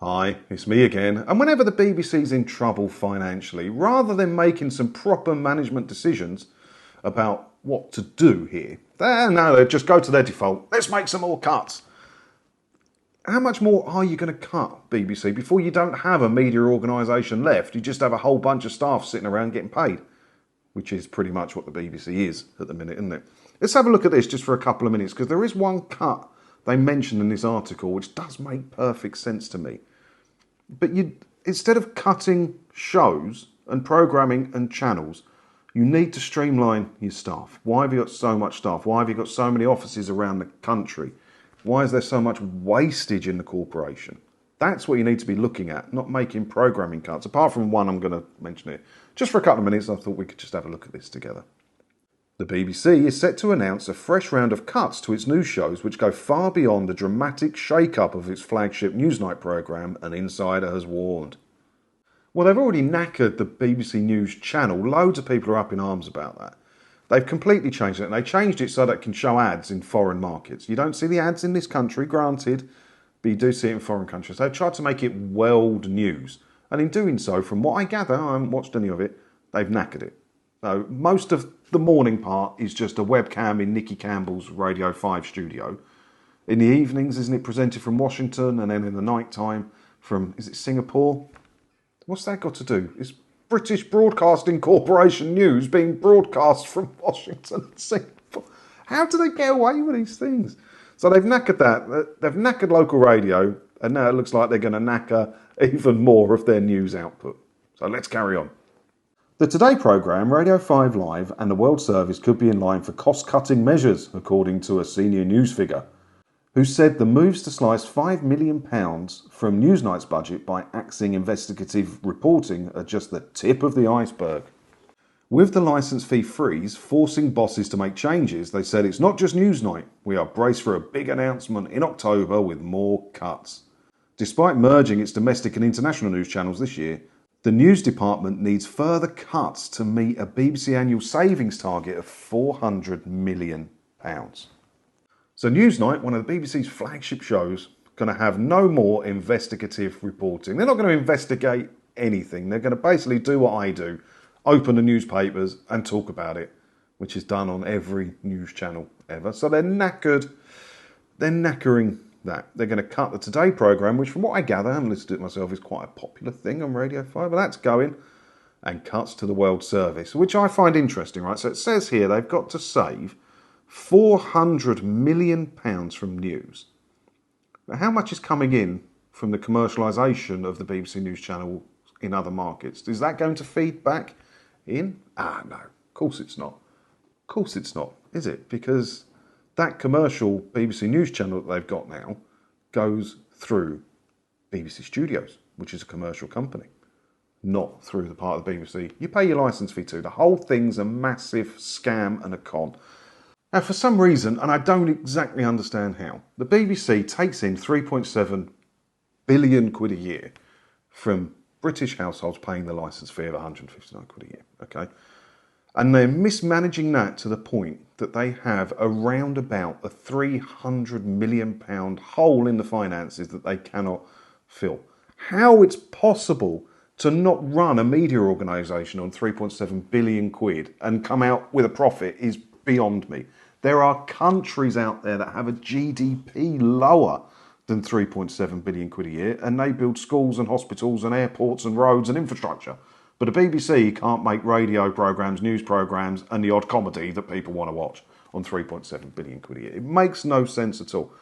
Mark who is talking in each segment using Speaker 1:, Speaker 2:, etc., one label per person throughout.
Speaker 1: Hi, it's me again. And whenever the BBC's in trouble financially, rather than making some proper management decisions about what to do here, they just go to their default. Let's make some more cuts. How much more are you going to cut, BBC, before you don't have a media organisation left? You just have a whole bunch of staff sitting around getting paid, which is pretty much what the BBC is at the minute, isn't it? Let's have a look at this just for a couple of minutes, because there is one cut they mentioned in this article which does make perfect sense to me. But instead of cutting shows and programming and channels, you need to streamline your staff. Why have you got so much staff? Why have you got so many offices around the country? Why is there so much wastage in the corporation? That's what you need to be looking at, not making programming cuts. Apart from one I'm going to mention it. Just for a couple of minutes, I thought we could just have a look at this together. The BBC is set to announce a fresh round of cuts to its news shows which go far beyond the dramatic shake-up of its flagship Newsnight programme, an insider has warned. Well, they've already knackered the BBC News channel. Loads of people are up in arms about that. They've completely changed it, and they changed it so that it can show ads in foreign markets. You don't see the ads in this country, granted, but you do see it in foreign countries. They've tried to make it world news, and in doing so, from what I gather, I haven't watched any of it, they've knackered it. So most of the morning part is just a webcam in Nicky Campbell's Radio 5 studio. In the evenings, isn't it presented from Washington? And then in the night time from, is it Singapore? What's that got to do? It's British Broadcasting Corporation news being broadcast from Washington and Singapore. How do they get away with these things? So they've knackered that. They've knackered local radio, and now it looks like they're going to knacker even more of their news output. So let's carry on. The Today programme, Radio 5 Live and the World Service could be in line for cost-cutting measures, according to a senior news figure, who said the moves to slice £5 million from Newsnight's budget by axing investigative reporting are just the tip of the iceberg. With the licence fee freeze forcing bosses to make changes, they said it's not just Newsnight. We are braced for a big announcement in October with more cuts. Despite merging its domestic and international news channels this year, the news department needs further cuts to meet a BBC annual savings target of £400 million. So Newsnight, one of the BBC's flagship shows, going to have no more investigative reporting. They're not going to investigate anything. They're going to basically do what I do, open the newspapers and talk about it, which is done on every news channel ever. So they're knackered. They're knackering that. They're going to cut the Today programme, which from what I gather, I haven't listened to it myself, is quite a popular thing on Radio 5, but that's going, and cuts to the World Service, which I find interesting, right? So it says here they've got to save £400 million from news. Now, how much is coming in from the commercialisation of the BBC News channel in other markets? Is that going to feed back in? No, of course it's not. Of course it's not, is it? Because that commercial BBC News channel that they've got now goes through BBC Studios, which is a commercial company, not through the part of the BBC you pay your licence fee to. The whole thing's a massive scam and a con. Now, for some reason, and I don't exactly understand how, the BBC takes in 3.7 billion quid a year from British households paying the licence fee of 159 quid a year, okay? And they're mismanaging that to the point that they have around about a £300 million hole in the finances that they cannot fill. How it's possible to not run a media organisation on 3.7 billion quid and come out with a profit is beyond me. There are countries out there that have a GDP lower than 3.7 billion quid a year, and they build schools and hospitals and airports and roads and infrastructure. But the BBC can't make radio programmes, news programmes and the odd comedy that people want to watch on 3.7 billion quid a year. It makes no sense at all.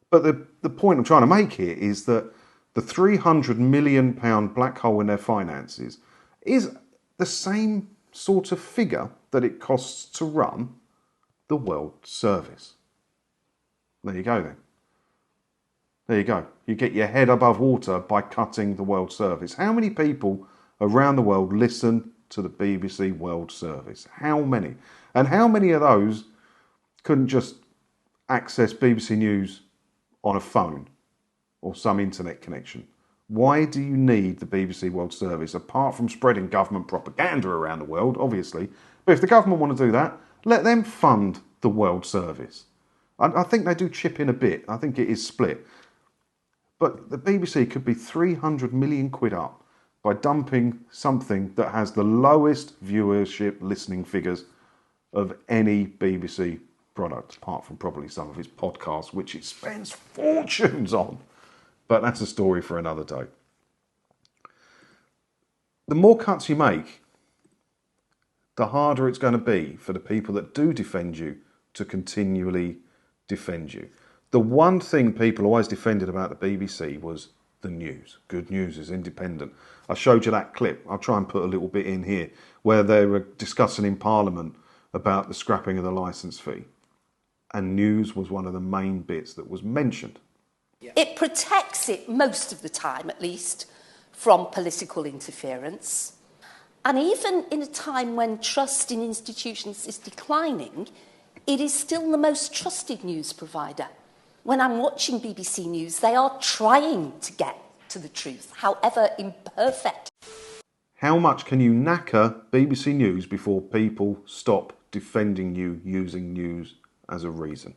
Speaker 1: But the point I'm trying to make here is that the £300 million black hole in their finances is the same sort of figure that it costs to run the World Service. There you go then. There you go. You get your head above water by cutting the World Service. How many people around the world listen to the BBC World Service? How many? And how many of those couldn't just access BBC News on a phone or some internet connection? Why do you need the BBC World Service, apart from spreading government propaganda around the world, obviously? But if the government want to do that, let them fund the World Service. I think they do chip in a bit. I think it is split. But the BBC could be 300 million quid up by dumping something that has the lowest viewership listening figures of any BBC product, apart from probably some of its podcasts, which it spends fortunes on. But that's a story for another day. The more cuts you make, the harder it's going to be for the people that do defend you to continually defend you. The one thing people always defended about the BBC was the news. Good news is independent. I showed you that clip. I'll try and put a little bit in here where they were discussing in Parliament about the scrapping of the licence fee. And news was one of the main bits that was mentioned.
Speaker 2: It protects it, most of the time at least, from political interference. And even in a time when trust in institutions is declining, it is still the most trusted news provider. When I'm watching BBC News, they are trying to get to the truth, however imperfect.
Speaker 1: How much can you knacker BBC News before people stop defending you using news as a reason?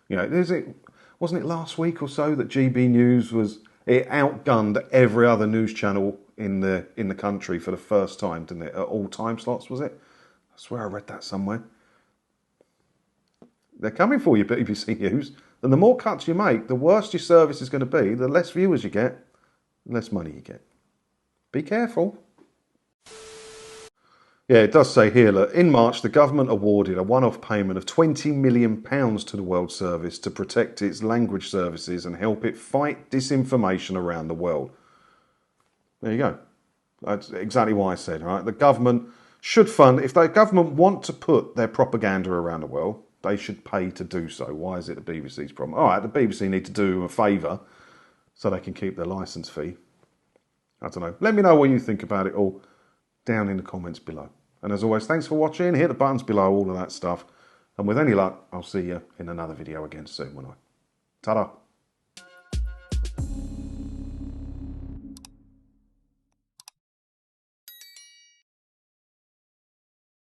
Speaker 1: You know, wasn't it last week or so that GB News it outgunned every other news channel in the country for the first time, didn't it? At all time slots, was it? I swear I read that somewhere. They're coming for you, BBC News. And the more cuts you make, the worse your service is going to be, the less viewers you get, the less money you get. Be careful. Yeah, it does say here that in March, the government awarded a one-off payment of £20 million to the World Service to protect its language services and help it fight disinformation around the world. There you go. That's exactly what I said, right? The government should fund, if the government want to put their propaganda around the world, they should pay to do so. Why is it the BBC's problem? All right, the BBC need to do them a favour so they can keep their licence fee. I don't know. Let me know what you think about it all down in the comments below. And as always, thanks for watching. Hit the buttons below, all of that stuff. And with any luck, I'll see you in another video again soon, won't I? Ta-da.